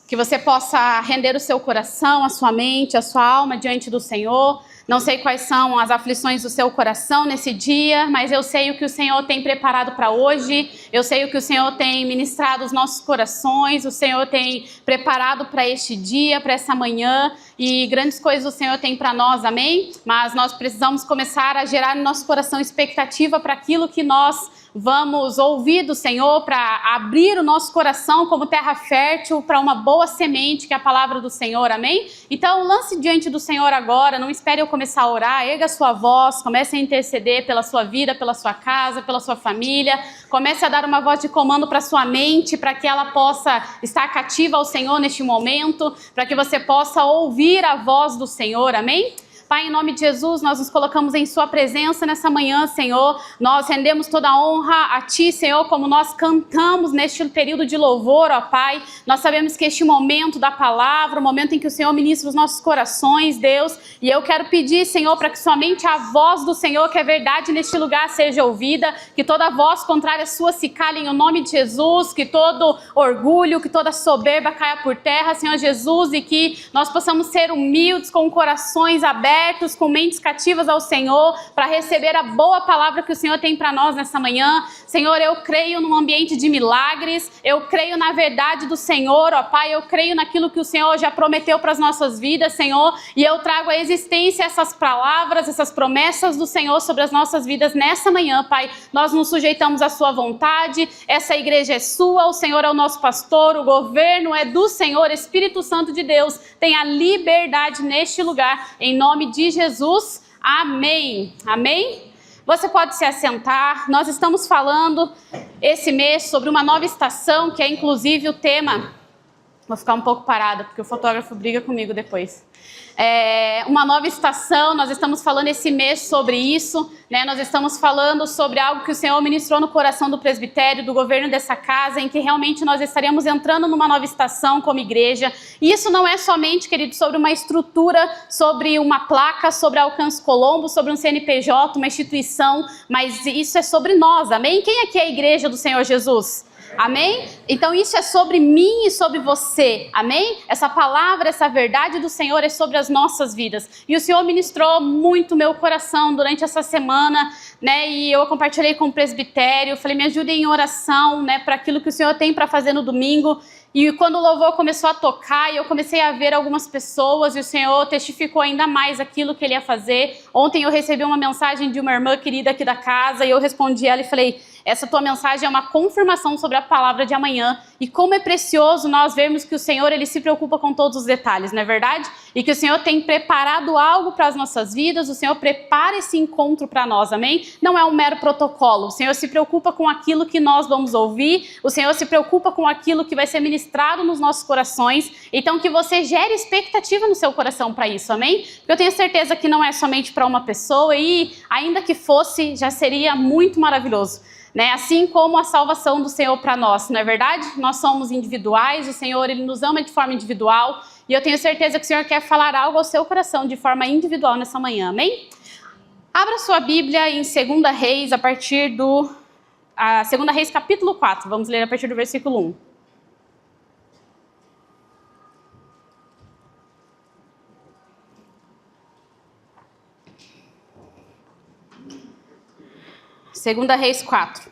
que você possa render o seu coração, a sua mente, a sua alma diante do Senhor. Não sei quais são as aflições do seu coração nesse dia, mas eu sei o que o Senhor tem preparado para hoje, eu sei o que o Senhor tem ministrado aos nossos corações, o Senhor tem preparado para este dia, para essa manhã, e grandes coisas o Senhor tem para nós, amém? Mas nós precisamos começar a gerar no nosso coração expectativa para aquilo que nós vamos ouvir do Senhor, para abrir o nosso coração como terra fértil para uma boa semente, que é a palavra do Senhor, amém? Então lance diante do Senhor agora, não espere eu começar a orar, erga a sua voz, comece a interceder pela sua vida, pela sua casa, pela sua família, comece a dar uma voz de comando para sua mente, para que ela possa estar cativa ao Senhor neste momento, para que você possa ouvir a voz do Senhor, amém? Pai, em nome de Jesus, nós nos colocamos em sua presença nessa manhã, Senhor. Nós rendemos toda a honra a Ti, Senhor, como nós cantamos neste período de louvor, ó Pai. Nós sabemos que este momento da palavra, o momento em que o Senhor ministra os nossos corações, Deus, e eu quero pedir, Senhor, para que somente a voz do Senhor, que é verdade neste lugar, seja ouvida, que toda voz contrária à sua se cale em nome de Jesus, que todo orgulho, que toda soberba caia por terra, Senhor Jesus, e que nós possamos ser humildes, com corações abertos, com mentes cativas ao Senhor, para receber a boa palavra que o Senhor tem para nós nessa manhã. Senhor, eu creio num ambiente de milagres, eu creio na verdade do Senhor, ó Pai, eu creio naquilo que o Senhor já prometeu para as nossas vidas, Senhor, e eu trago à existência essas palavras, essas promessas do Senhor sobre as nossas vidas nessa manhã, Pai. Nós nos sujeitamos à sua vontade, essa igreja é sua, o Senhor é o nosso pastor, o governo é do Senhor, Espírito Santo de Deus, tem a liberdade neste lugar, em nome de Jesus, amém, amém? Você pode se assentar. Nós estamos falando esse mês sobre uma nova estação, que é inclusive o tema, vou ficar um pouco parada, porque o fotógrafo briga comigo depois. Uma nova estação, nós estamos falando esse mês sobre isso, né? Nós estamos falando sobre algo que o Senhor ministrou no coração do presbitério, do governo dessa casa, em que realmente nós estaremos entrando numa nova estação como igreja. E isso não é somente, querido, sobre uma estrutura, sobre uma placa, sobre Alcance Colombo, sobre um CNPJ, uma instituição, mas isso é sobre nós, amém? Quem aqui é a igreja do Senhor Jesus? Amém? Então isso é sobre mim e sobre você, amém? Essa palavra, essa verdade do Senhor é sobre as nossas vidas. E o Senhor ministrou muito meu coração durante essa semana, né? E eu compartilhei com o presbitério, falei, me ajudem em oração, né? Para aquilo que o Senhor tem para fazer no domingo. E quando o louvor começou a tocar, eu comecei a ver algumas pessoas e o Senhor testificou ainda mais aquilo que Ele ia fazer. Ontem eu recebi uma mensagem de uma irmã querida aqui da casa e eu respondi ela e falei, essa tua mensagem é uma confirmação sobre a palavra de amanhã. E como é precioso nós vermos que o Senhor, Ele se preocupa com todos os detalhes, não é verdade? E que o Senhor tem preparado algo para as nossas vidas, o Senhor prepara esse encontro para nós, amém? Não é um mero protocolo, o Senhor se preocupa com aquilo que nós vamos ouvir, o Senhor se preocupa com aquilo que vai ser ministrado nos nossos corações, então que você gere expectativa no seu coração para isso, amém? Porque eu tenho certeza que não é somente para uma pessoa e ainda que fosse, já seria muito maravilhoso. Né? Assim como a salvação do Senhor para nós, não é verdade? Nós somos individuais, o Senhor Ele nos ama de forma individual e eu tenho certeza que o Senhor quer falar algo ao seu coração de forma individual nessa manhã, amém? Abra sua Bíblia em 2 Reis, a partir do... 2 Reis capítulo 4, vamos ler a partir do versículo 1. Segunda Reis 4.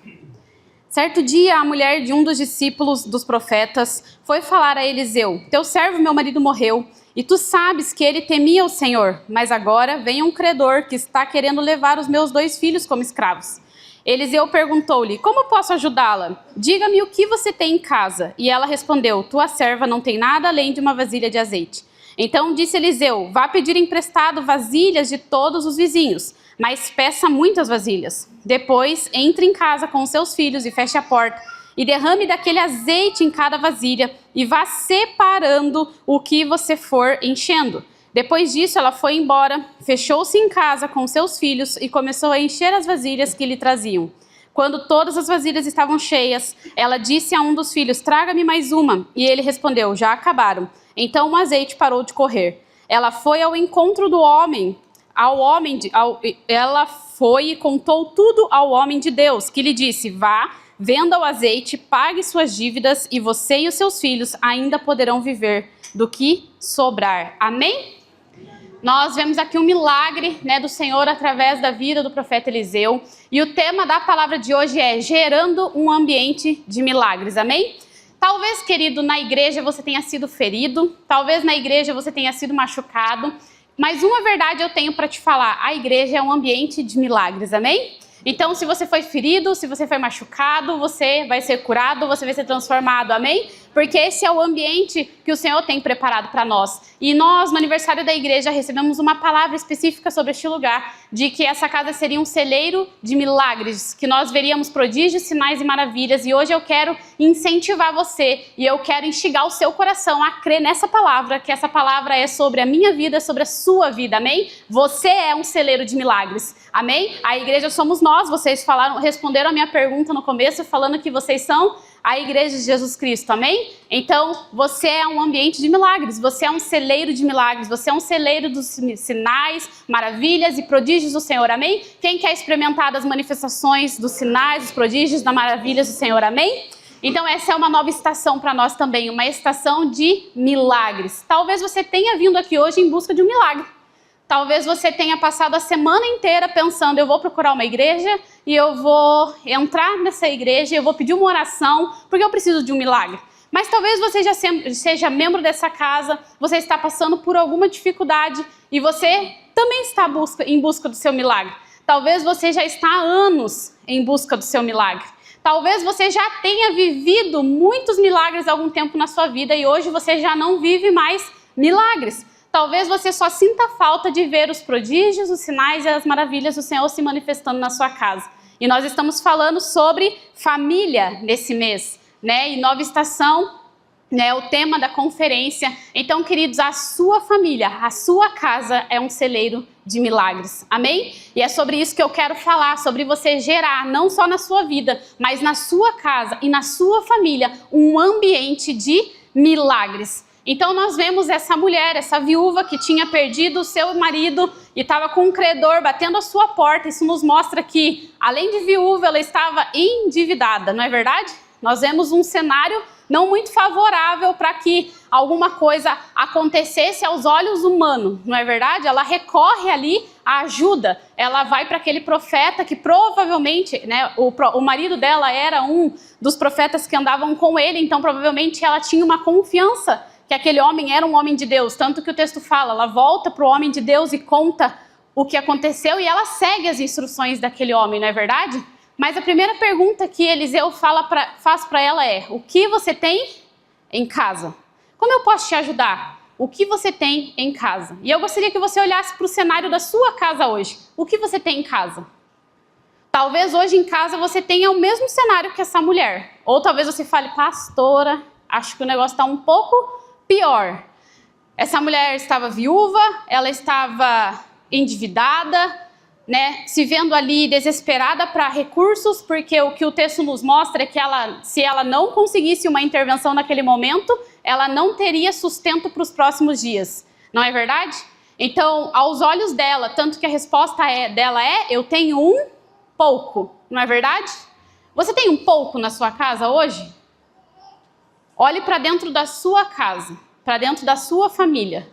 Certo dia, a mulher de um dos discípulos dos profetas foi falar a Eliseu, teu servo, meu marido, morreu, e tu sabes que ele temia o Senhor, mas agora vem um credor que está querendo levar os meus 2 filhos como escravos. Eliseu perguntou-lhe, como posso ajudá-la? Diga-me o que você tem em casa. E ela respondeu, tua serva não tem nada além de uma vasilha de azeite. Então disse Eliseu, vá pedir emprestado vasilhas de todos os vizinhos, mas peça muitas vasilhas. Depois, entre em casa com os seus filhos e feche a porta, e derrame daquele azeite em cada vasilha, e vá separando o que você for enchendo. Depois disso, ela foi embora, fechou-se em casa com seus filhos e começou a encher as vasilhas que lhe traziam. Quando todas as vasilhas estavam cheias, ela disse a um dos filhos, traga-me mais uma. E ele respondeu, já acabaram. Então o azeite parou de correr. Ela foi ao encontro do homem, ela foi e contou tudo ao homem de Deus, que lhe disse, vá, venda o azeite, pague suas dívidas e você e os seus filhos ainda poderão viver do que sobrar. Amém? Nós vemos aqui um milagre, né, do Senhor através da vida do profeta Eliseu. E o tema da palavra de hoje é gerando um ambiente de milagres. Amém? Talvez, querido, na igreja você tenha sido ferido. Talvez na igreja você tenha sido machucado. Mas uma verdade eu tenho para te falar. A igreja é um ambiente de milagres. Amém? Então, se você foi ferido, se você foi machucado, você vai ser curado, você vai ser transformado, amém? Porque esse é o ambiente que o Senhor tem preparado para nós. E nós, no aniversário da igreja, recebemos uma palavra específica sobre este lugar, de que essa casa seria um celeiro de milagres, que nós veríamos prodígios, sinais e maravilhas. E hoje eu quero incentivar você, e eu quero instigar o seu coração a crer nessa palavra, que essa palavra é sobre a minha vida, sobre a sua vida, amém? Você é um celeiro de milagres, amém? A igreja somos nós, vocês responderam a minha pergunta no começo, falando que vocês são a igreja de Jesus Cristo, amém? Então, você é um ambiente de milagres, você é um celeiro de milagres, você é um celeiro dos sinais, maravilhas e prodígios do Senhor, amém? Quem quer experimentar das manifestações dos sinais, dos prodígios, das maravilhas do Senhor, amém? Então, essa é uma nova estação para nós também, uma estação de milagres. Talvez você tenha vindo aqui hoje em busca de um milagre. Talvez você tenha passado a semana inteira pensando, eu vou procurar uma igreja e eu vou entrar nessa igreja e eu vou pedir uma oração porque eu preciso de um milagre. Mas talvez você já seja membro dessa casa, você está passando por alguma dificuldade e você também está em busca do seu milagre. Talvez você já está há anos em busca do seu milagre. Talvez você já tenha vivido muitos milagres há algum tempo na sua vida e hoje você já não vive mais milagres. Talvez você só sinta falta de ver os prodígios, os sinais e as maravilhas do Senhor se manifestando na sua casa. E nós estamos falando sobre família nesse mês, né? E nova estação, né? O tema da conferência. Então, queridos, a sua família, a sua casa é um celeiro de milagres. Amém? E é sobre isso que eu quero falar, sobre você gerar, não só na sua vida, mas na sua casa e na sua família, um ambiente de milagres. Então nós vemos essa mulher, essa viúva que tinha perdido o seu marido e estava com um credor batendo a sua porta. Isso nos mostra que, além de viúva, ela estava endividada, não é verdade? Nós vemos um cenário não muito favorável para que alguma coisa acontecesse aos olhos humanos, não é verdade? Ela recorre ali à ajuda, ela vai para aquele profeta que provavelmente, né, o marido dela era um dos profetas que andavam com ele, então provavelmente ela tinha uma confiança que aquele homem era um homem de Deus, tanto que o texto fala, ela volta para o homem de Deus e conta o que aconteceu e ela segue as instruções daquele homem, não é verdade? Mas a primeira pergunta que Eliseu faz para ela é, o que você tem em casa? Como eu posso te ajudar? O que você tem em casa? E eu gostaria que você olhasse para o cenário da sua casa hoje. O que você tem em casa? Talvez hoje em casa você tenha o mesmo cenário que essa mulher. Ou talvez você fale, pastora, acho que o negócio está um pouco pior. Essa mulher estava viúva, ela estava endividada, né, se vendo ali desesperada para recursos, porque o que o texto nos mostra é que se ela não conseguisse uma intervenção naquele momento, ela não teria sustento para os próximos dias. Não é verdade? Então, aos olhos dela, tanto que a resposta dela é, eu tenho um pouco. Não é verdade? Você tem um pouco na sua casa hoje? Olhe para dentro da sua casa, para dentro da sua família.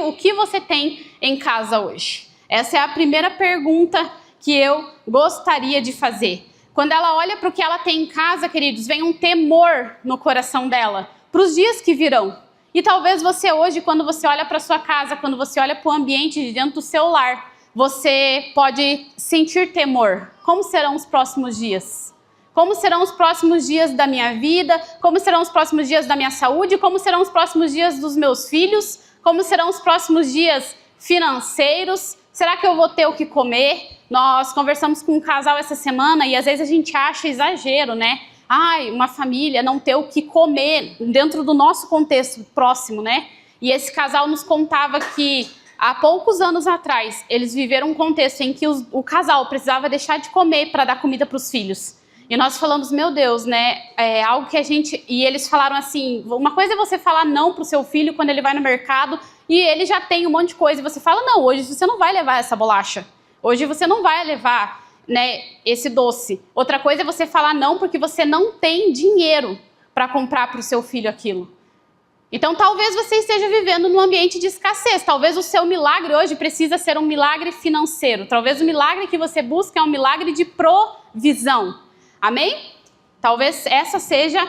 O que você tem em casa hoje? Essa é a primeira pergunta que eu gostaria de fazer. Quando ela olha para o que ela tem em casa, queridos, vem um temor no coração dela, para os dias que virão. E talvez você hoje, quando você olha para a sua casa, quando você olha para o ambiente de dentro do seu lar, você pode sentir temor. Como serão os próximos dias? Como serão os próximos dias da minha vida? Como serão os próximos dias da minha saúde? Como serão os próximos dias dos meus filhos? Como serão os próximos dias financeiros? Será que eu vou ter o que comer? Nós conversamos com um casal essa semana e às vezes a gente acha exagero, né? Ai, uma família não ter o que comer dentro do nosso contexto próximo, né? E esse casal nos contava que há poucos anos atrás eles viveram um contexto em que o casal precisava deixar de comer para dar comida para os filhos. E nós falamos, meu Deus, né, é algo que a gente... E eles falaram assim, uma coisa é você falar não para o seu filho quando ele vai no mercado e ele já tem um monte de coisa. E você fala, não, hoje você não vai levar essa bolacha. Hoje você não vai levar né, esse doce. Outra coisa é você falar não porque você não tem dinheiro para comprar para o seu filho aquilo. Então talvez você esteja vivendo num ambiente de escassez. Talvez o seu milagre hoje precisa ser um milagre financeiro. Talvez o milagre que você busca é um milagre de provisão. Amém? Talvez essa seja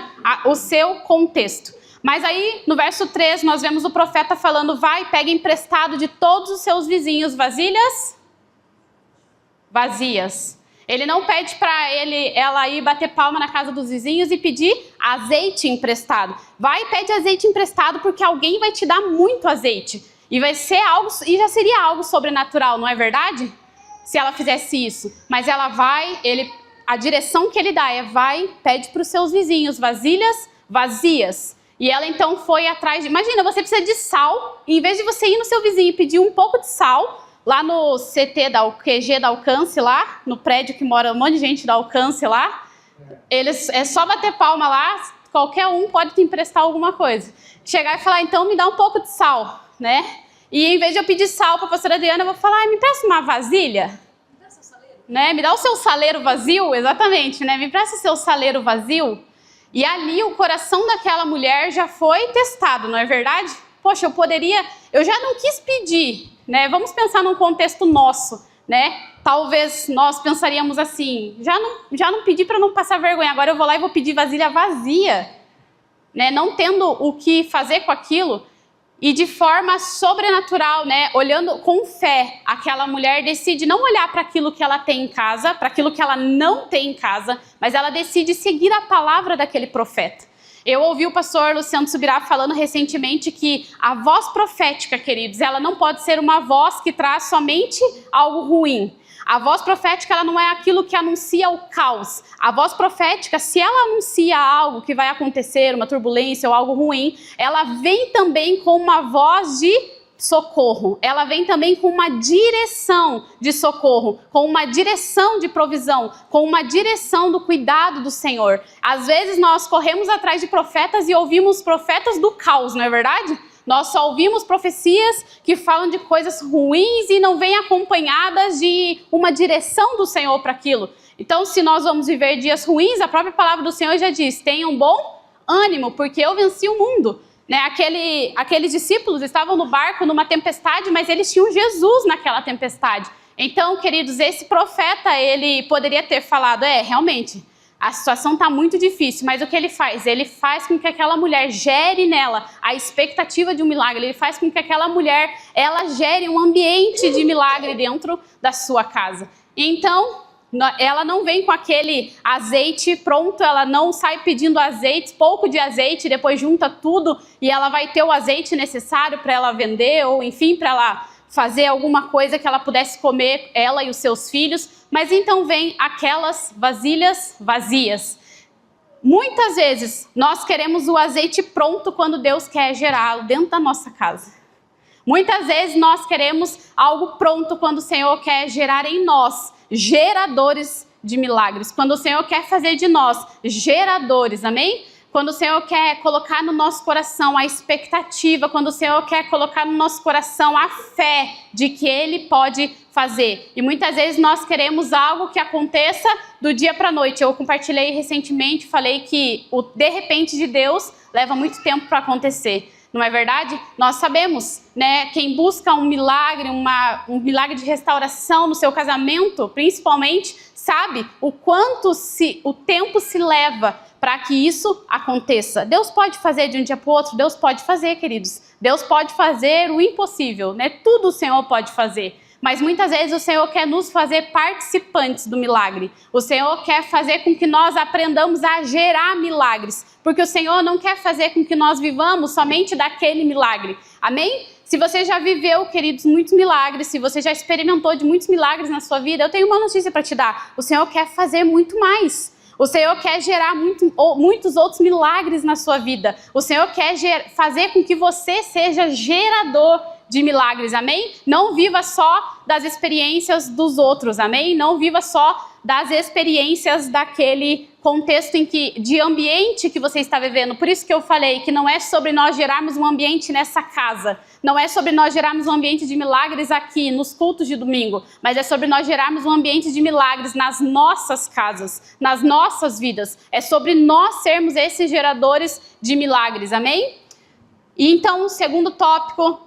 o seu contexto. Mas aí no verso 3 nós vemos o profeta falando: vai, pega emprestado de todos os seus vizinhos vasilhas vazias. Ele não pede para ela ir bater palma na casa dos vizinhos e pedir azeite emprestado. Vai e pede azeite emprestado porque alguém vai te dar muito azeite. E vai ser algo, e já seria algo sobrenatural, não é verdade? Se ela fizesse isso. Mas ela vai, a direção que ele dá é: vai, pede para os seus vizinhos vasilhas vazias. E ela então foi atrás de... Imagina, você precisa de sal, e em vez de você ir no seu vizinho e pedir um pouco de sal, lá no CT da QG da Alcance, lá no prédio que mora um monte de gente da Alcance lá, é só bater palma lá, qualquer um pode te emprestar alguma coisa. Chegar e falar: então me dá um pouco de sal, né? E em vez de eu pedir sal para a pastora Adriana, eu vou falar: me empresta uma vasilha. Me dá seu saleiro. Né? Me dá o seu saleiro vazio, exatamente, né? Me empresta o seu saleiro vazio. E ali o coração daquela mulher já foi testado, não é verdade? Poxa, eu já não quis pedir, né? Vamos pensar num contexto nosso, né? Talvez nós pensaríamos assim: já não pedi para não passar vergonha, agora eu vou lá e vou pedir vasilha vazia, né? Não tendo o que fazer com aquilo. E de forma sobrenatural, né? Olhando com fé, aquela mulher decide não olhar para aquilo que ela tem em casa, para aquilo que ela não tem em casa, mas ela decide seguir a palavra daquele profeta. Eu ouvi o pastor Luciano Subirá falando recentemente que a voz profética, queridos, ela não pode ser uma voz que traz somente algo ruim. A voz profética, ela não é aquilo que anuncia o caos. A voz profética, se ela anuncia algo que vai acontecer, uma turbulência ou algo ruim, ela vem também com uma voz de socorro. Ela vem também com uma direção de socorro, com uma direção de provisão, com uma direção do cuidado do Senhor. Às vezes nós corremos atrás de profetas e ouvimos profetas do caos, não é verdade? Nós só ouvimos profecias que falam de coisas ruins e não vêm acompanhadas de uma direção do Senhor para aquilo. Então, se nós vamos viver dias ruins, a própria palavra do Senhor já diz: tenham bom ânimo, porque eu venci o mundo. Né? Aqueles discípulos estavam no barco numa tempestade, mas eles tinham Jesus naquela tempestade. Então, queridos, esse profeta, ele poderia ter falado: realmente, a situação está muito difícil, mas o que ele faz? Ele faz com que aquela mulher gere nela a expectativa de um milagre. Ele faz com que aquela mulher, ela gere um ambiente de milagre dentro da sua casa. Então, ela não vem com aquele azeite pronto, ela não sai pedindo azeite, pouco de azeite, depois junta tudo e ela vai ter o azeite necessário para ela vender, ou enfim, para ela fazer alguma coisa que ela pudesse comer, ela e os seus filhos. Mas então vem aquelas vasilhas vazias. Muitas vezes nós queremos o azeite pronto quando Deus quer gerá-lo dentro da nossa casa. Muitas vezes nós queremos algo pronto quando o Senhor quer gerar em nós geradores de milagres. Quando o Senhor quer fazer de nós geradores, amém? Quando o Senhor quer colocar no nosso coração a expectativa, quando o Senhor quer colocar no nosso coração a fé de que Ele pode fazer. E muitas vezes nós queremos algo que aconteça do dia para a noite. Eu compartilhei recentemente, falei que o de repente de Deus leva muito tempo para acontecer. Não é verdade? Nós sabemos, né? Quem busca um milagre, um milagre de restauração no seu casamento, principalmente, sabe o quanto o tempo se leva para que isso aconteça. Deus pode fazer de um dia para o outro? Deus pode fazer, queridos. Deus pode fazer o impossível, né? Tudo o Senhor pode fazer. Mas muitas vezes o Senhor quer nos fazer participantes do milagre. O Senhor quer fazer com que nós aprendamos a gerar milagres. Porque o Senhor não quer fazer com que nós vivamos somente daquele milagre. Amém? Se você já viveu, queridos, muitos milagres, se você já experimentou de muitos milagres na sua vida, eu tenho uma notícia para te dar. O Senhor quer fazer muito mais. O Senhor quer gerar muitos outros milagres na sua vida. O Senhor quer fazer com que você seja gerador de milagres, amém? Não viva só das experiências dos outros, amém? Não viva só das experiências daquele contexto de ambiente que você está vivendo. Por isso que eu falei que não é sobre nós gerarmos um ambiente nessa casa, não é sobre nós gerarmos um ambiente de milagres aqui, nos cultos de domingo, mas é sobre nós gerarmos um ambiente de milagres nas nossas casas, nas nossas vidas. É sobre nós sermos esses geradores de milagres, amém? E então o segundo tópico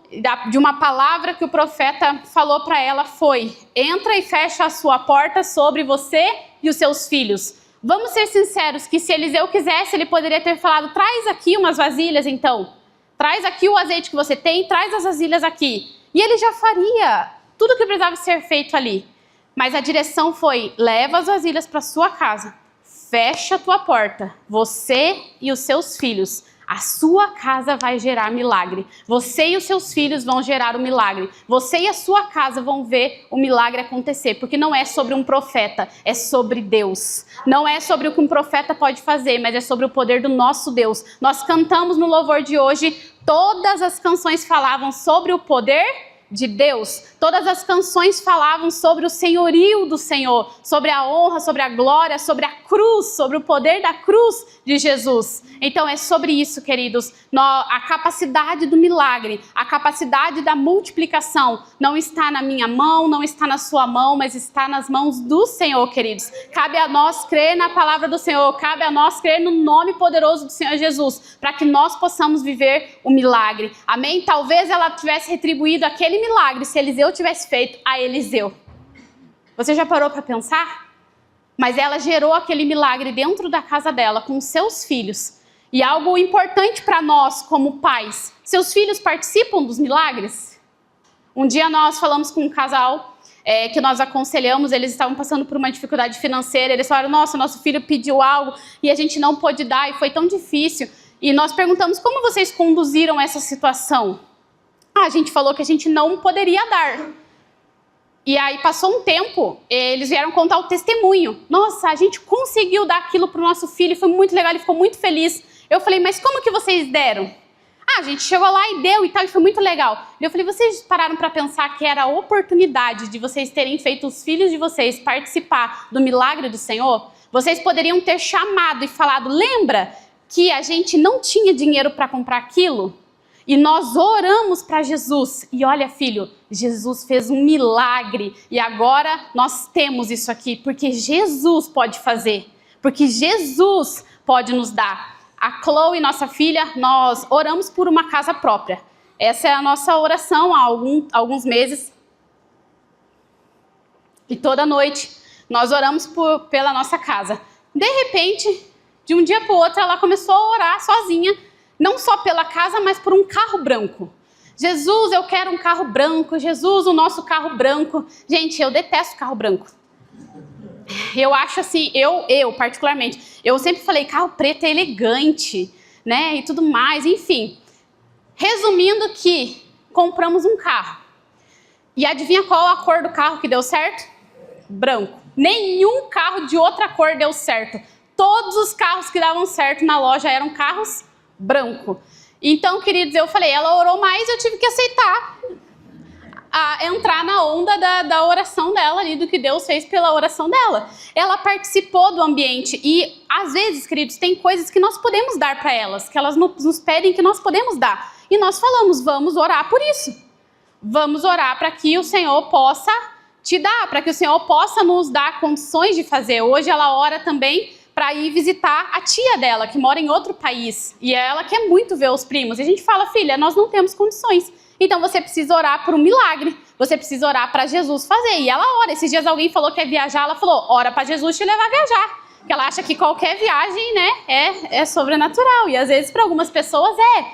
de uma palavra que o profeta falou para ela foi: entra e fecha a sua porta sobre você e os seus filhos. Vamos ser sinceros que se Eliseu quisesse, ele poderia ter falado: traz aqui umas vasilhas então, traz aqui o azeite que você tem, traz as vasilhas aqui. E ele já faria tudo o que precisava ser feito ali. Mas a direção foi: leva as vasilhas para sua casa, fecha a tua porta, você e os seus filhos. A sua casa vai gerar milagre. Você e os seus filhos vão gerar o milagre. Você e a sua casa vão ver o milagre acontecer. Porque não é sobre um profeta, é sobre Deus. Não é sobre o que um profeta pode fazer, mas é sobre o poder do nosso Deus. Nós cantamos no louvor de hoje, todas as canções falavam sobre o poder de Deus. Todas as canções falavam sobre o senhorio do Senhor, sobre a honra, sobre a glória, sobre a cruz, sobre o poder da cruz de Jesus. Então é sobre isso, queridos. A capacidade do milagre, a capacidade da multiplicação não está na minha mão, não está na sua mão, mas está nas mãos do Senhor, queridos. Cabe a nós crer na palavra do Senhor, cabe a nós crer no nome poderoso do Senhor Jesus, para que nós possamos viver o milagre. Amém? Talvez ela tivesse retribuído aquele milagre se Eliseu tivesse feito a Eliseu. Você já parou para pensar? Mas ela gerou aquele milagre dentro da casa dela, com seus filhos. E algo importante para nós como pais: seus filhos participam dos milagres? Um dia nós falamos com um casal que nós aconselhamos, eles estavam passando por uma dificuldade financeira, eles falaram: nossa, nosso filho pediu algo e a gente não pôde dar e foi tão difícil. E nós perguntamos: como vocês conduziram essa situação? A gente falou que a gente não poderia dar. E aí passou um tempo, eles vieram contar o testemunho. Nossa, a gente conseguiu dar aquilo para o nosso filho, foi muito legal, ele ficou muito feliz. Eu falei: mas como que vocês deram? A gente chegou lá e deu e tal, e foi muito legal. E eu falei: vocês pararam para pensar que era a oportunidade de vocês terem feito os filhos de vocês participar do milagre do Senhor? Vocês poderiam ter chamado e falado: lembra que a gente não tinha dinheiro para comprar aquilo? E nós oramos para Jesus. E olha, filho, Jesus fez um milagre. E agora nós temos isso aqui, porque Jesus pode fazer. Porque Jesus pode nos dar. A Chloe, nossa filha, nós oramos por uma casa própria. Essa é a nossa oração há alguns meses. E toda noite nós oramos pela nossa casa. De repente, de um dia para o outro, ela começou a orar sozinha. Não só pela casa, mas por um carro branco. Jesus, eu quero um carro branco. Jesus, o nosso carro branco. Gente, eu detesto carro branco. Eu acho assim, eu particularmente, eu sempre falei: carro preto é elegante, né? E tudo mais, enfim. Resumindo que compramos um carro. E adivinha qual a cor do carro que deu certo? Branco. Nenhum carro de outra cor deu certo. Todos os carros que davam certo na loja eram carros branco. Então, queridos, eu falei, ela orou mais, eu tive que aceitar entrar na onda da oração dela ali, do que Deus fez pela oração dela. Ela participou do ambiente e, às vezes, queridos, tem coisas que nós podemos dar para elas, que elas nos pedem que nós podemos dar. E nós falamos: vamos orar por isso. Vamos orar para que o Senhor possa te dar, para que o Senhor possa nos dar condições de fazer. Hoje ela ora também para ir visitar a tia dela, que mora em outro país. E ela quer muito ver os primos. E a gente fala: filha, nós não temos condições. Então você precisa orar por um milagre. Você precisa orar para Jesus fazer. E ela ora. Esses dias alguém falou que quer viajar. Ela falou: ora para Jesus te levar a viajar. Porque ela acha que qualquer viagem, né, é sobrenatural. E às vezes para algumas pessoas é.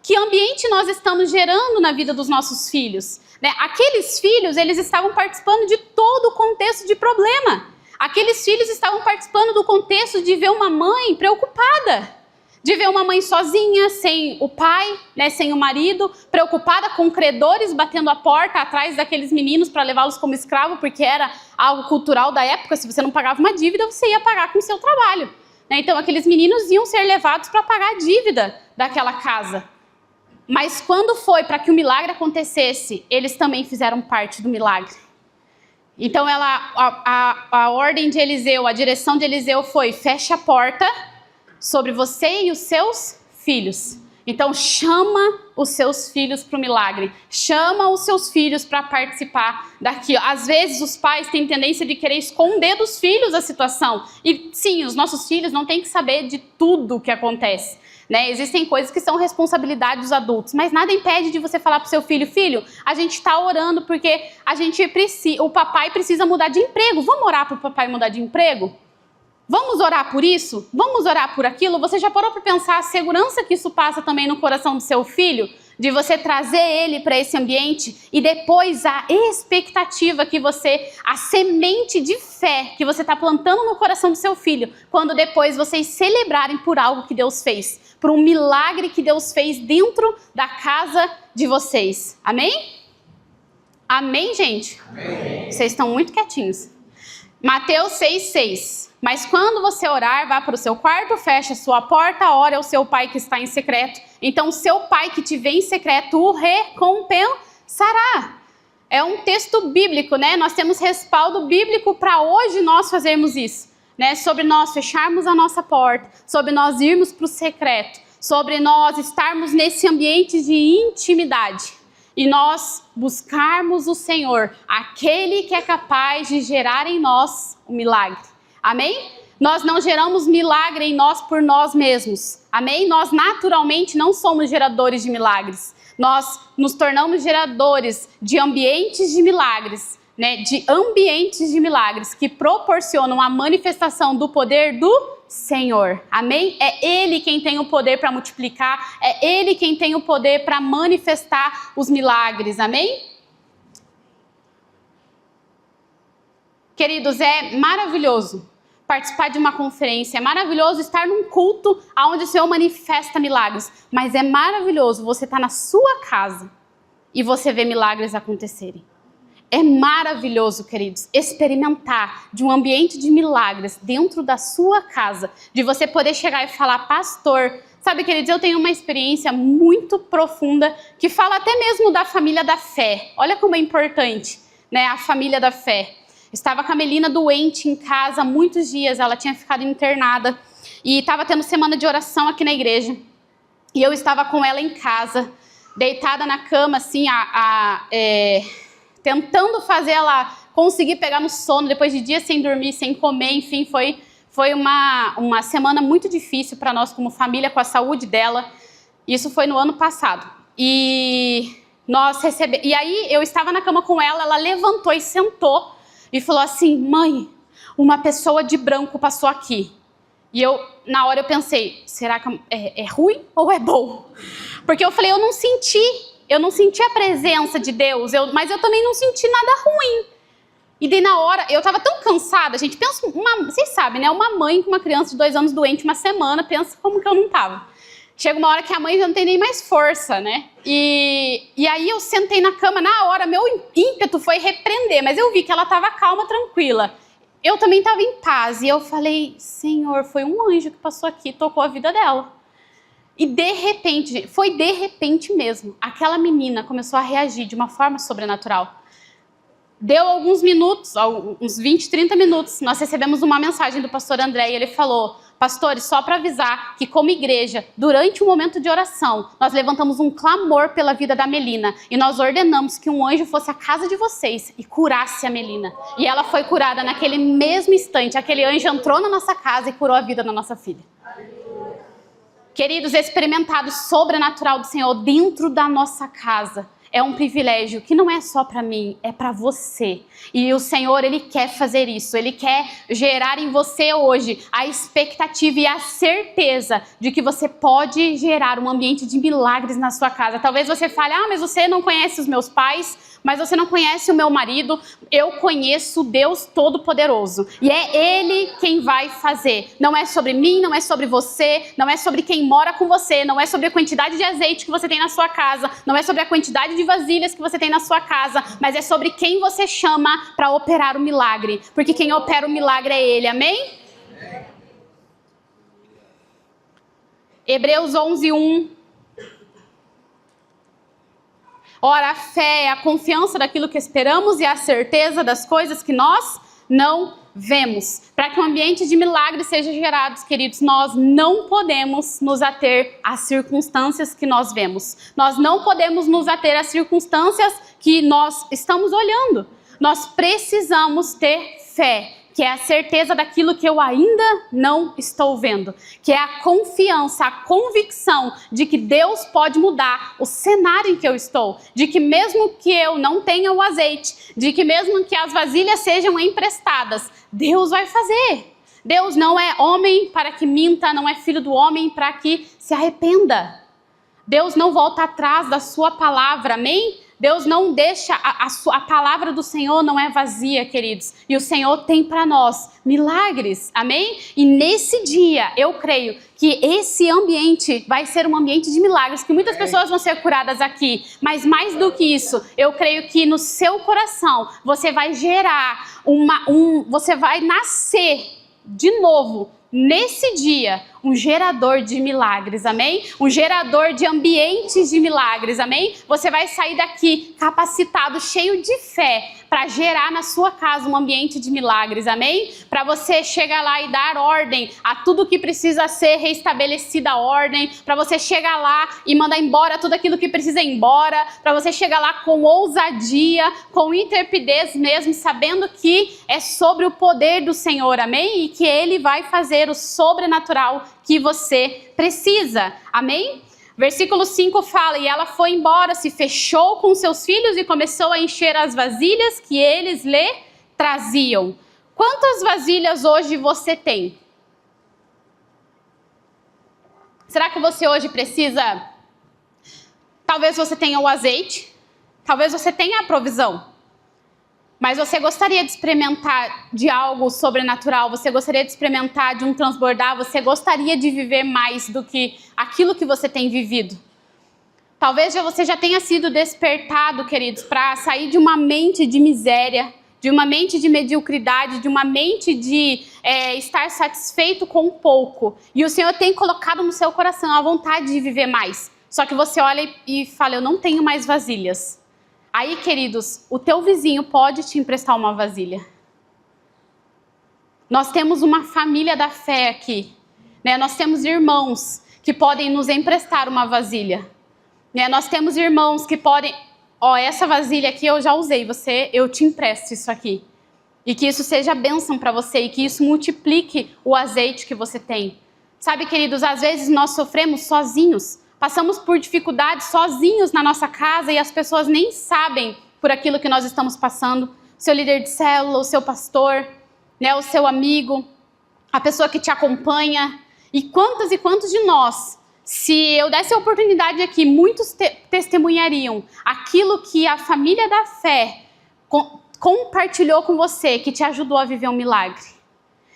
Que ambiente nós estamos gerando na vida dos nossos filhos? Né? Aqueles filhos, eles estavam participando de todo o contexto de problema. Aqueles filhos estavam participando do contexto de ver uma mãe preocupada, de ver uma mãe sozinha, sem o pai, né, sem o marido, preocupada com credores batendo a porta atrás daqueles meninos para levá-los como escravo, porque era algo cultural da época. Se você não pagava uma dívida, você ia pagar com o seu trabalho. Né? Então aqueles meninos iam ser levados para pagar a dívida daquela casa. Mas quando foi para que o milagre acontecesse, eles também fizeram parte do milagre. Então a ordem de Eliseu, a direção de Eliseu foi: feche a porta sobre você e os seus filhos. Então chama os seus filhos para o milagre. Chama os seus filhos para participar daqui. Às vezes os pais têm tendência de querer esconder dos filhos a situação. E sim, os nossos filhos não têm que saber de tudo o que acontece. Né? Existem coisas que são responsabilidade dos adultos, mas nada impede de você falar para o seu filho: filho, a gente está orando porque o papai precisa mudar de emprego. Vamos orar para o papai mudar de emprego? Vamos orar por isso? Vamos orar por aquilo? Você já parou para pensar a segurança que isso passa também no coração do seu filho? De você trazer ele para esse ambiente e depois a expectativa que a semente de fé que você está plantando no coração do seu filho, quando depois vocês celebrarem por algo que Deus fez, por um milagre que Deus fez dentro da casa de vocês. Amém? Amém, gente? Amém. Vocês estão muito quietinhos. Mateus 6,6. Mas quando você orar, vá para o seu quarto, feche a sua porta, ore ao seu pai que está em secreto. Então o seu pai que te vê em secreto o recompensará. É um texto bíblico, né? Nós temos respaldo bíblico para hoje nós fazermos isso. Né? Sobre nós fecharmos a nossa porta, sobre nós irmos para o secreto, sobre nós estarmos nesse ambiente de intimidade. E nós buscarmos o Senhor, aquele que é capaz de gerar em nós o milagre. Amém? Nós não geramos milagre em nós por nós mesmos. Amém? Nós naturalmente não somos geradores de milagres. Nós nos tornamos geradores de ambientes de milagres, né? De ambientes de milagres que proporcionam a manifestação do poder do Senhor. Amém? É Ele quem tem o poder para multiplicar, é Ele quem tem o poder para manifestar os milagres. Amém? Queridos, é maravilhoso participar de uma conferência, é maravilhoso estar num culto onde o Senhor manifesta milagres, mas é maravilhoso você estar na sua casa e você ver milagres acontecerem. É maravilhoso, queridos, experimentar de um ambiente de milagres dentro da sua casa, de você poder chegar e falar: pastor, sabe, queridos, eu tenho uma experiência muito profunda que fala até mesmo da família da fé. Olha como é importante, né, a família da fé. Estava com a Melina doente em casa há muitos dias, ela tinha ficado internada e estava tendo semana de oração aqui na igreja. E eu estava com ela em casa, deitada na cama, assim, tentando fazer ela conseguir pegar no sono, depois de dias sem dormir, sem comer, enfim, foi uma semana muito difícil para nós como família, com a saúde dela. Isso foi no ano passado. E aí eu estava na cama com ela, ela levantou e sentou e falou assim: mãe, uma pessoa de branco passou aqui. E na hora eu pensei: será que é ruim ou é bom? Porque eu falei, eu não senti a presença de Deus, mas eu também não senti nada ruim. E daí na hora, eu tava tão cansada, gente, pensa, vocês sabem, né? Uma mãe com uma criança de 2 anos doente uma semana, pensa como que eu não tava. Chega uma hora que a mãe já não tem nem mais força, né? E aí eu sentei na cama, na hora meu ímpeto foi repreender, mas eu vi que ela estava calma, tranquila. Eu também estava em paz e eu falei: Senhor, foi um anjo que passou aqui e tocou a vida dela. E de repente, foi de repente mesmo, aquela menina começou a reagir de uma forma sobrenatural. Deu alguns minutos, uns 20, 30 minutos, nós recebemos uma mensagem do pastor André e ele falou: pastores, só para avisar que como igreja, durante o momento de oração, nós levantamos um clamor pela vida da Melina e nós ordenamos que um anjo fosse à casa de vocês e curasse a Melina. E ela foi curada naquele mesmo instante, aquele anjo entrou na nossa casa e curou a vida da nossa filha. Queridos, experimentar o sobrenatural do Senhor dentro da nossa casa é um privilégio que não é só para mim, é para você. E o Senhor, Ele quer fazer isso. Ele quer gerar em você hoje a expectativa e a certeza de que você pode gerar um ambiente de milagres na sua casa. Talvez você fale: mas você não conhece os meus pais, mas você não conhece o meu marido. Eu conheço Deus Todo-Poderoso. E é Ele quem vai fazer. Não é sobre mim, não é sobre você, não é sobre quem mora com você, não é sobre a quantidade de azeite que você tem na sua casa, não é sobre a quantidade de vasilhas que você tem na sua casa, mas é sobre quem você chama para operar o milagre. Porque quem opera o milagre é Ele. Amém? Hebreus 11:1. Ora, a fé é a confiança daquilo que esperamos e a certeza das coisas que nós não vemos. Para que um ambiente de milagres seja gerado, queridos, nós não podemos nos ater às circunstâncias que nós vemos. Nós não podemos nos ater às circunstâncias que nós estamos olhando. Nós precisamos ter fé, que é a certeza daquilo que eu ainda não estou vendo, que é a confiança, a convicção de que Deus pode mudar o cenário em que eu estou, de que mesmo que eu não tenha o azeite, de que mesmo que as vasilhas sejam emprestadas, Deus vai fazer. Deus não é homem para que minta, não é filho do homem para que se arrependa. Deus não volta atrás da sua palavra, amém? Deus não deixa, a palavra do Senhor não é vazia, queridos. E o Senhor tem para nós milagres, amém? E nesse dia, eu creio que esse ambiente vai ser um ambiente de milagres, que muitas pessoas vão ser curadas aqui. Mas mais do que isso, eu creio que no seu coração, você vai gerar você vai nascer de novo, nesse dia, um gerador de milagres, amém? Um gerador de ambientes de milagres, amém? Você vai sair daqui capacitado, cheio de fé, para gerar na sua casa um ambiente de milagres, amém? Para você chegar lá e dar ordem a tudo que precisa ser restabelecida a ordem, para você chegar lá e mandar embora tudo aquilo que precisa ir embora, para você chegar lá com ousadia, com intrepidez mesmo, sabendo que é sobre o poder do Senhor, amém? E que Ele vai fazer o sobrenatural que você precisa, amém? Versículo 5 fala, e ela foi embora, se fechou com seus filhos e começou a encher as vasilhas que eles lhe traziam. Quantas vasilhas hoje você tem? Será que você hoje precisa? Talvez você tenha o azeite, talvez você tenha a provisão. Mas você gostaria de experimentar de algo sobrenatural, você gostaria de experimentar de um transbordar, você gostaria de viver mais do que aquilo que você tem vivido. Talvez você já tenha sido despertado, queridos, para sair de uma mente de miséria, de uma mente de mediocridade, de uma mente de estar satisfeito com pouco. E o Senhor tem colocado no seu coração a vontade de viver mais. Só que você olha e fala, eu não tenho mais vasilhas. Aí, queridos, o teu vizinho pode te emprestar uma vasilha. Nós temos uma família da fé aqui, né? Nós temos irmãos que podem nos emprestar uma vasilha, né? Nós temos irmãos que podem, essa vasilha aqui eu já usei, eu te empresto isso aqui. E que isso seja bênção para você e que isso multiplique o azeite que você tem. Sabe, queridos, às vezes nós sofremos sozinhos. Passamos por dificuldades sozinhos na nossa casa e as pessoas nem sabem por aquilo que nós estamos passando. O seu líder de célula, o seu pastor, né, o seu amigo, a pessoa que te acompanha. E quantos de nós, se eu desse a oportunidade aqui, muitos testemunhariam aquilo que a família da fé compartilhou com você, que te ajudou a viver um milagre.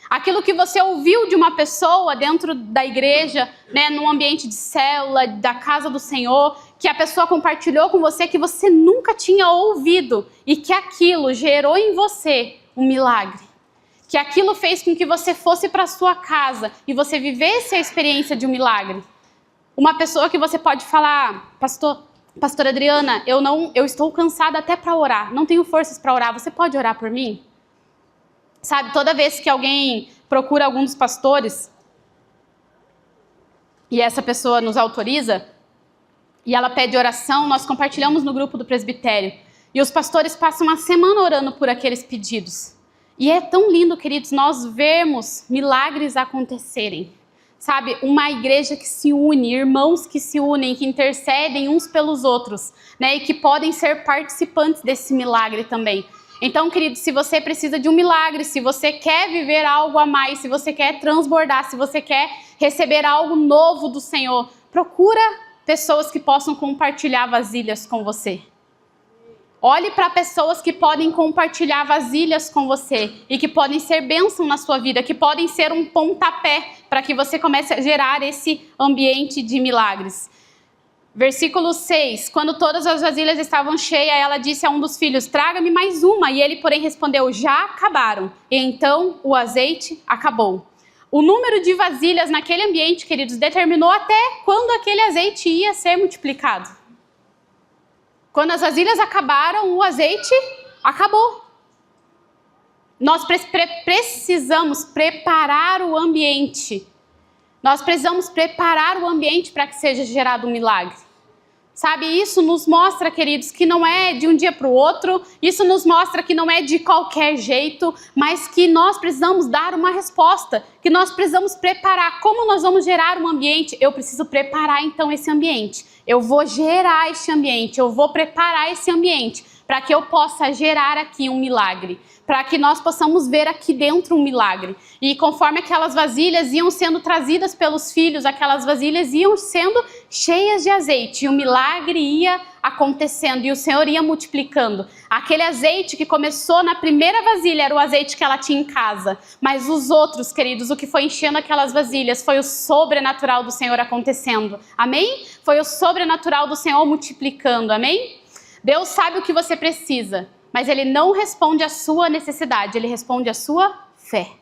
Aquilo que você ouviu de uma pessoa dentro da igreja, né, num ambiente de célula, da casa do Senhor, que a pessoa compartilhou com você que você nunca tinha ouvido e que aquilo gerou em você um milagre. Que aquilo fez com que você fosse para sua casa e você vivesse a experiência de um milagre. Uma pessoa que você pode falar, pastora Adriana, eu estou cansada até para orar, não tenho forças para orar, você pode orar por mim? Sabe, toda vez que alguém procura algum dos pastores e essa pessoa nos autoriza e ela pede oração, nós compartilhamos no grupo do presbitério. E os pastores passam uma semana orando por aqueles pedidos. E é tão lindo, queridos, nós vermos milagres acontecerem. Sabe, uma igreja que se une, irmãos que se unem, que intercedem uns pelos outros, né? E que podem ser participantes desse milagre também. Então, querido, se você precisa de um milagre, se você quer viver algo a mais, se você quer transbordar, se você quer receber algo novo do Senhor, procura pessoas que possam compartilhar vasilhas com você. Olhe para pessoas que podem compartilhar vasilhas com você e que podem ser bênção na sua vida, que podem ser um pontapé para que você comece a gerar esse ambiente de milagres. Versículo 6, quando todas as vasilhas estavam cheias, ela disse a um dos filhos, traga-me mais uma. E ele, porém, respondeu, já acabaram. E então o azeite acabou. O número de vasilhas naquele ambiente, queridos, determinou até quando aquele azeite ia ser multiplicado. Quando as vasilhas acabaram, o azeite acabou. Nós precisamos preparar o ambiente. Nós precisamos preparar o ambiente para que seja gerado um milagre. Sabe, isso nos mostra, queridos, que não é de um dia para o outro, isso nos mostra que não é de qualquer jeito, mas que nós precisamos dar uma resposta, que nós precisamos preparar. Como nós vamos gerar um ambiente? Eu preciso preparar então esse ambiente. Eu vou gerar esse ambiente, eu vou preparar esse ambiente para que eu possa gerar aqui um milagre, para que nós possamos ver aqui dentro um milagre. E conforme aquelas vasilhas iam sendo trazidas pelos filhos, aquelas vasilhas iam sendo cheias de azeite, e o milagre ia acontecendo, e o Senhor ia multiplicando. Aquele azeite que começou na primeira vasilha era o azeite que ela tinha em casa, mas os outros, queridos, o que foi enchendo aquelas vasilhas foi o sobrenatural do Senhor acontecendo, amém? Foi o sobrenatural do Senhor multiplicando, amém? Deus sabe o que você precisa, mas Ele não responde à sua necessidade, Ele responde à sua fé.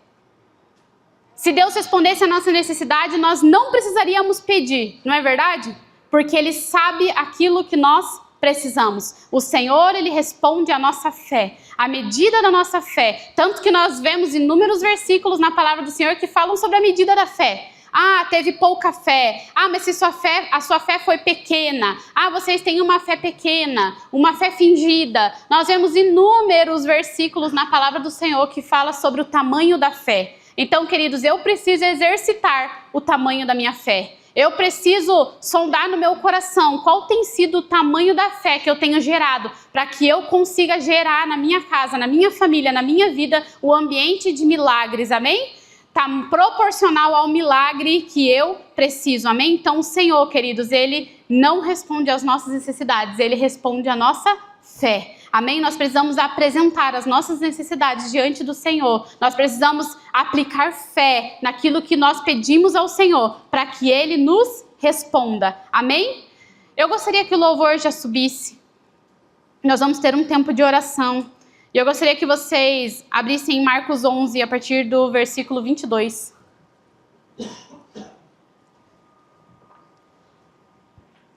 Se Deus respondesse à nossa necessidade, nós não precisaríamos pedir, não é verdade? Porque Ele sabe aquilo que nós precisamos. O Senhor, Ele responde à nossa fé, à medida da nossa fé. Tanto que nós vemos inúmeros versículos na palavra do Senhor que falam sobre a medida da fé. Ah, teve pouca fé. Ah, mas se a sua fé foi pequena. Ah, vocês têm uma fé pequena, uma fé fingida. Nós vemos inúmeros versículos na palavra do Senhor que fala sobre o tamanho da fé. Então, queridos, eu preciso exercitar o tamanho da minha fé. Eu preciso sondar no meu coração qual tem sido o tamanho da fé que eu tenho gerado, para que eu consiga gerar na minha casa, na minha família, na minha vida, o ambiente de milagres, amém? Está proporcional ao milagre que eu preciso, amém? Então o Senhor, queridos, Ele não responde às nossas necessidades, Ele responde à nossa fé, amém? Nós precisamos apresentar as nossas necessidades diante do Senhor, nós precisamos aplicar fé naquilo que nós pedimos ao Senhor, para que Ele nos responda, amém? Eu gostaria que o louvor já subisse, nós vamos ter um tempo de oração. E eu gostaria que vocês abrissem em Marcos 11, a partir do versículo 22.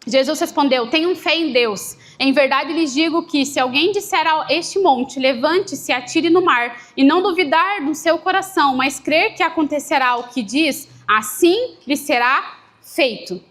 Jesus respondeu: tenham fé em Deus. Em verdade lhes digo que se alguém disser a este monte, levante-se e atire no mar, e não duvidar no seu coração, mas crer que acontecerá o que diz, assim lhe será feito.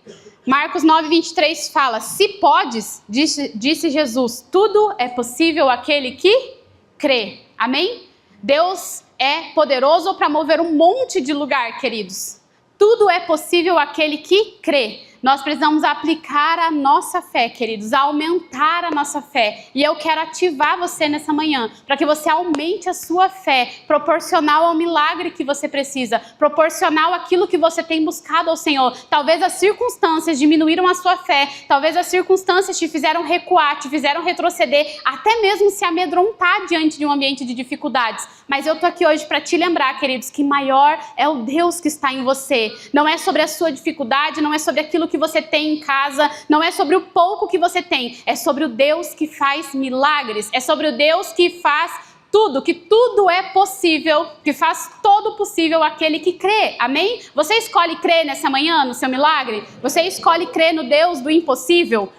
Marcos 9, 23 fala: se podes, disse Jesus, tudo é possível àquele que crê, amém? Deus é poderoso para mover um monte de lugar, queridos. Tudo é possível àquele que crê. Nós precisamos aplicar a nossa fé, queridos, aumentar a nossa fé. E eu quero ativar você nessa manhã, para que você aumente a sua fé, proporcional ao milagre que você precisa, proporcional àquilo que você tem buscado ao Senhor. Talvez as circunstâncias diminuíram a sua fé, talvez as circunstâncias te fizeram recuar, te fizeram retroceder, até mesmo se amedrontar diante de um ambiente de dificuldades. Mas eu tô aqui hoje para te lembrar, queridos, que maior é o Deus que está em você. Não é sobre a sua dificuldade, não é sobre aquilo que você tem em casa, não é sobre o pouco que você tem, é sobre o Deus que faz milagres, é sobre o Deus que faz tudo, que tudo é possível, que faz todo possível aquele que crê, amém? Você escolhe crer nessa manhã no seu milagre? Você escolhe crer no Deus do impossível?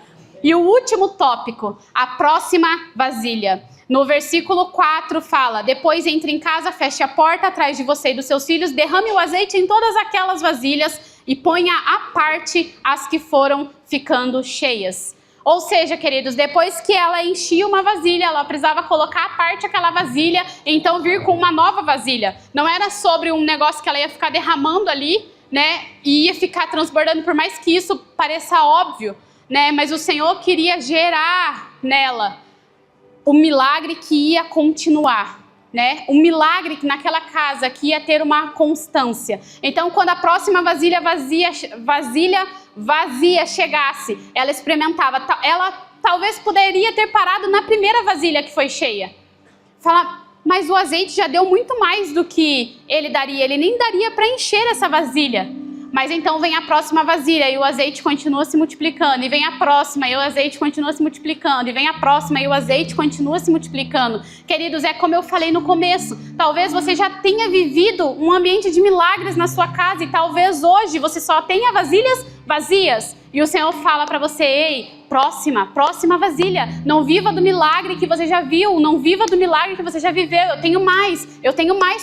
E o último tópico, a próxima vasilha. No versículo 4 fala: depois entre em casa, feche a porta atrás de você e dos seus filhos, derrame o azeite em todas aquelas vasilhas e ponha à parte as que foram ficando cheias. Ou seja, queridos, depois que ela enchia uma vasilha, ela precisava colocar à parte aquela vasilha e então vir com uma nova vasilha. Não era sobre um negócio que ela ia ficar derramando ali, né, e ia ficar transbordando, por mais que isso pareça óbvio, né, mas o Senhor queria gerar nela o milagre que ia continuar, né? Um milagre naquela casa que ia ter uma constância. Então, quando a próxima vasilha vazia chegasse, ela experimentava. Ela talvez poderia ter parado na primeira vasilha que foi cheia. Fala, mas o azeite já deu muito mais do que ele daria. Ele nem daria para encher essa vasilha. Mas então vem a próxima vasilha e o azeite continua se multiplicando. E vem a próxima e o azeite continua se multiplicando. E vem a próxima e o azeite continua se multiplicando. Queridos, é como eu falei no começo. Talvez você já tenha vivido um ambiente de milagres na sua casa. E talvez hoje você só tenha vasilhas vazias. E o Senhor fala para você: ei, próxima vasilha. Não viva do milagre que você já viu, não viva do milagre que você já viveu. Eu tenho mais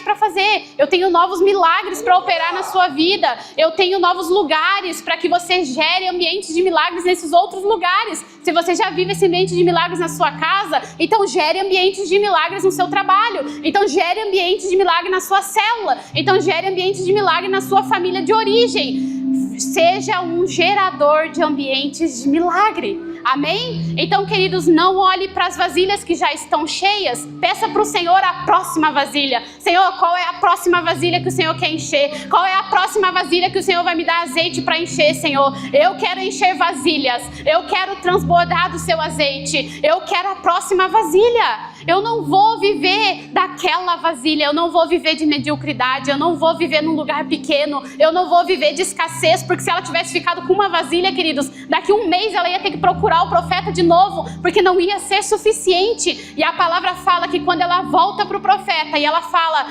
para fazer. Eu tenho novos milagres para operar na sua vida. Eu tenho novos lugares para que você gere ambientes de milagres nesses outros lugares. Se você já vive esse ambiente de milagres na sua casa, então gere ambientes de milagres no seu trabalho. Então gere ambientes de milagre na sua célula. Então gere ambientes de milagre na sua família de origem. Seja um gerador de ambientes de milagre. Amém? Então, queridos, não olhe para as vasilhas que já estão cheias. Peça para o Senhor a próxima vasilha. Senhor, qual é a próxima vasilha que o Senhor quer encher? Qual é a próxima vasilha que o Senhor vai me dar azeite para encher, Senhor? Eu quero encher vasilhas. Eu quero transbordar do seu azeite. Eu quero a próxima vasilha. Eu não vou viver daquela vasilha. Eu não vou viver de mediocridade. Eu não vou viver num lugar pequeno. Eu não vou viver de escassez. Porque se ela tivesse ficado com uma vasilha, queridos, daqui um mês ela ia ter que procurar o profeta de novo, porque não ia ser suficiente. E a palavra fala que quando ela volta para o profeta e ela fala: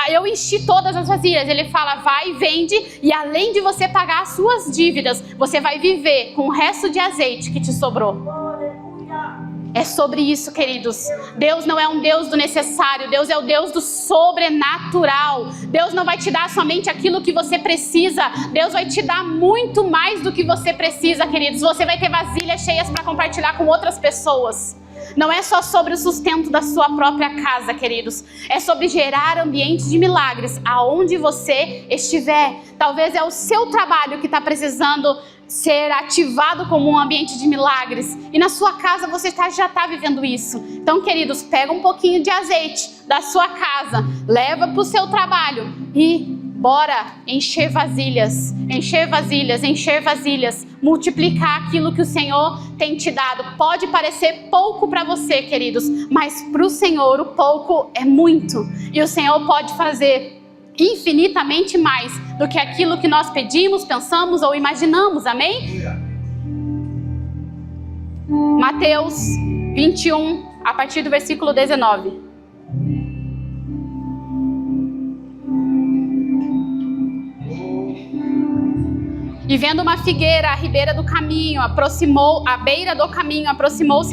eu enchi todas as vasilhas, ele fala: vai, vende, e além de você pagar as suas dívidas, você vai viver com o resto de azeite que te sobrou. É sobre isso, queridos. Deus não é um Deus do necessário. Deus é o Deus do sobrenatural. Deus não vai te dar somente aquilo que você precisa. Deus vai te dar muito mais do que você precisa, queridos. Você vai ter vasilhas cheias para compartilhar com outras pessoas. Não é só sobre o sustento da sua própria casa, queridos. É sobre gerar ambientes de milagres aonde você estiver. Talvez é o seu trabalho que está precisando ser ativado como um ambiente de milagres. E na sua casa você já está vivendo isso. Então, queridos, pega um pouquinho de azeite da sua casa, leva para o seu trabalho e bora encher vasilhas, encher vasilhas, encher vasilhas. Multiplicar aquilo que o Senhor tem te dado. Pode parecer pouco para você, queridos, mas para o Senhor o pouco é muito. E o Senhor pode fazer infinitamente mais do que aquilo que nós pedimos, pensamos ou imaginamos, amém? Mateus 21, a partir do versículo 19. E vendo uma figueira à beira do caminho, aproximou-se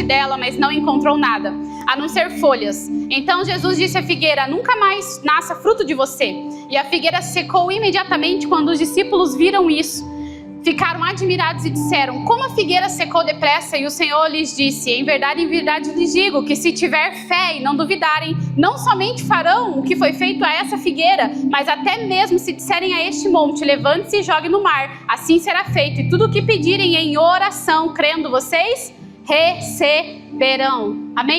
dela, mas não encontrou nada, a não ser folhas. Então Jesus disse à figueira: nunca mais nasça fruto de você. E a figueira secou imediatamente. Quando os discípulos viram isso, ficaram admirados e disseram: como a figueira secou depressa? E o Senhor lhes disse: em verdade lhes digo que se tiver fé e não duvidarem, não somente farão o que foi feito a essa figueira, mas até mesmo se disserem a este monte: levante-se e jogue no mar, assim será feito. E tudo o que pedirem em oração, crendo, vocês receberão. Amém?